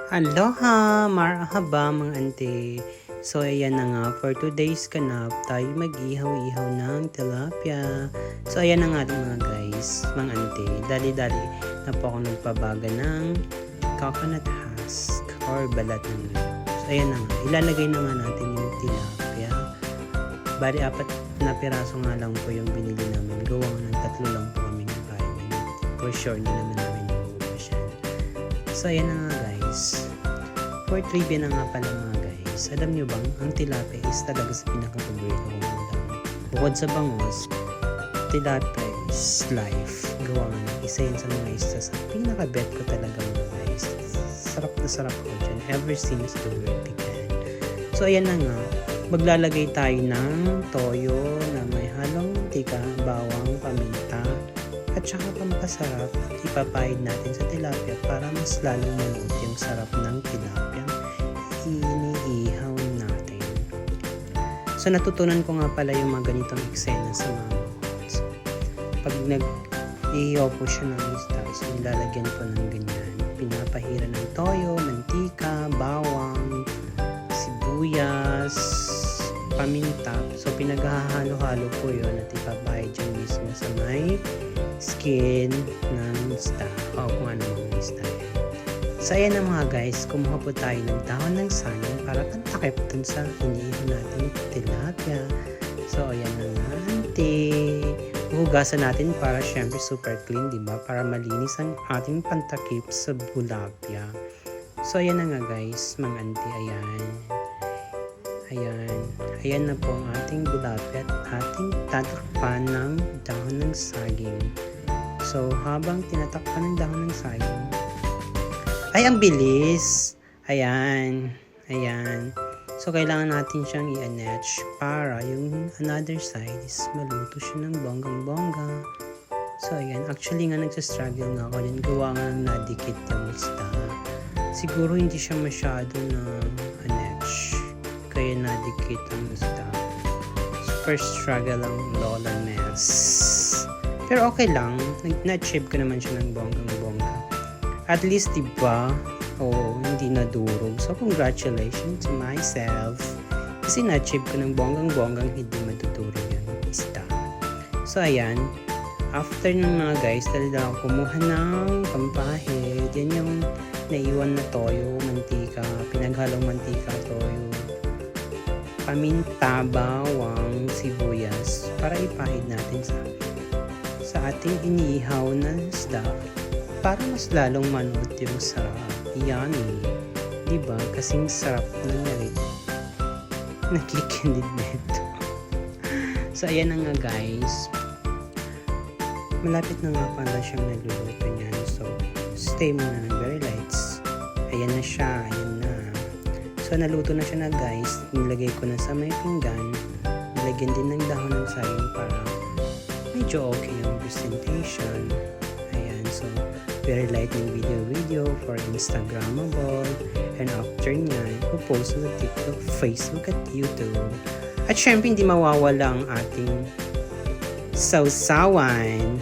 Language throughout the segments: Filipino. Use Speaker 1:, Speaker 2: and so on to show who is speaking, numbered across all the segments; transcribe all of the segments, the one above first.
Speaker 1: Aloha! Marahaba mga ante. So ayan na nga, for today's ganap, tayo mag-ihaw-ihaw ng tilapia. So ayan na nga mga guys, mga ante. Dali-dali na po ako nagpabaga ng coconut husk or balat ng manok. So ayan na nga, ilalagay na nga natin yung tilapia. Bali, 4 na piraso nga lang po yung binili namin. Gawa ng 3 lang po kami nakain. For sure, hindi naman namin maubos yan. So ayan na nga guys. For trivia na nga pala mga guys. Alam nyo bang ang tilapia is talaga sa pinaka-favorite kong ulam. Bukod sa bangos, tilapia is life. Gawa nga ng isa yun sa mga isa sa pinaka-bet ko talaga mga guys. Sarap na sarap ko dyan ever since the world began. So ayan na nga. Maglalagay tayo ng toyo na may halong mantika, bawang, paminta, at saka pampasarap. Ipapahid natin sa tilapia para mas lalong maluot yung sarap ng tilapia iniihaw natin. So natutunan ko nga pala yung mga ganitong eksena sa mama ko. So, pag nag-ihaw po siya ng isda, so nilalagyan ko ng ganyan. Pinapahira ng toyo, mantika, bawang, sibuyas, paminta. So pinaghahalo-halo po yun at ipapahid yung mismo sa may skin ng isda o kung ano mga isda yan. So ayan na mga guys, kumuha po tayo ng dahon ng saging para pantakip dun sa iniihaw natin tilapia. So ayan na nga ante. Hugasan natin para syempre super clean, diba? Para malinis ang ating pantakip sa tilapia. So ayan na nga guys, mga ante, ayan. Ayan na po ang ating tilapia at ating tatakpan ng dahon ng saging. So habang tinatakpan ng dahon ng saging, ay ang bilis! Ayan. So kailangan natin siyang i-anetch para yung another side is maluto siya ng bonggang-bongga. So ayan, actually nga nagsastruggle nga ako din. Gawa nga ng nadikit yung isda. Siguro hindi siya masyado na anetch. Kaya nadikit ang isda. Super struggle ang lola mess. Pero okay lang. Na-achieve ko naman siya ng bonggang-bongga. At least diba, hindi nadurog. So congratulations to myself. Kasi na-achieve ko ng bonggang-bonggang hindi madudurog yung isda. So ayan, after ng mga guys, talaga ako kumuha ng pampahid. Yan yung naiwan na toyo, mantika, pinaghalong mantika, toyo, paminta, bawang, sibuyas para ipahid natin sa ating iniihaw na isda para mas lalong manuot yung sarap. Yummy. Diba? Kasing sarap na nakikinig nito. So ayan na nga guys. Malapit na nga pala siyang nagluluto niyan. So stay muna ng very lights. Ayan na siya. Ayan na. So naluto na siya na guys. Nilagay ko na sa may pinggan. Nilagyan din ng dahon ng saging para medyo okay yung presentation. Ayan. So very light ng video for Instagrammable, and after niya, ipopost sa TikTok, Facebook, at YouTube. At syempre, hindi mawawala ang ating sausawan.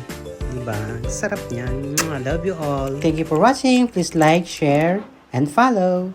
Speaker 1: Diba? Sarap niyan. I love you all. Thank you for watching. Please like, share, and follow.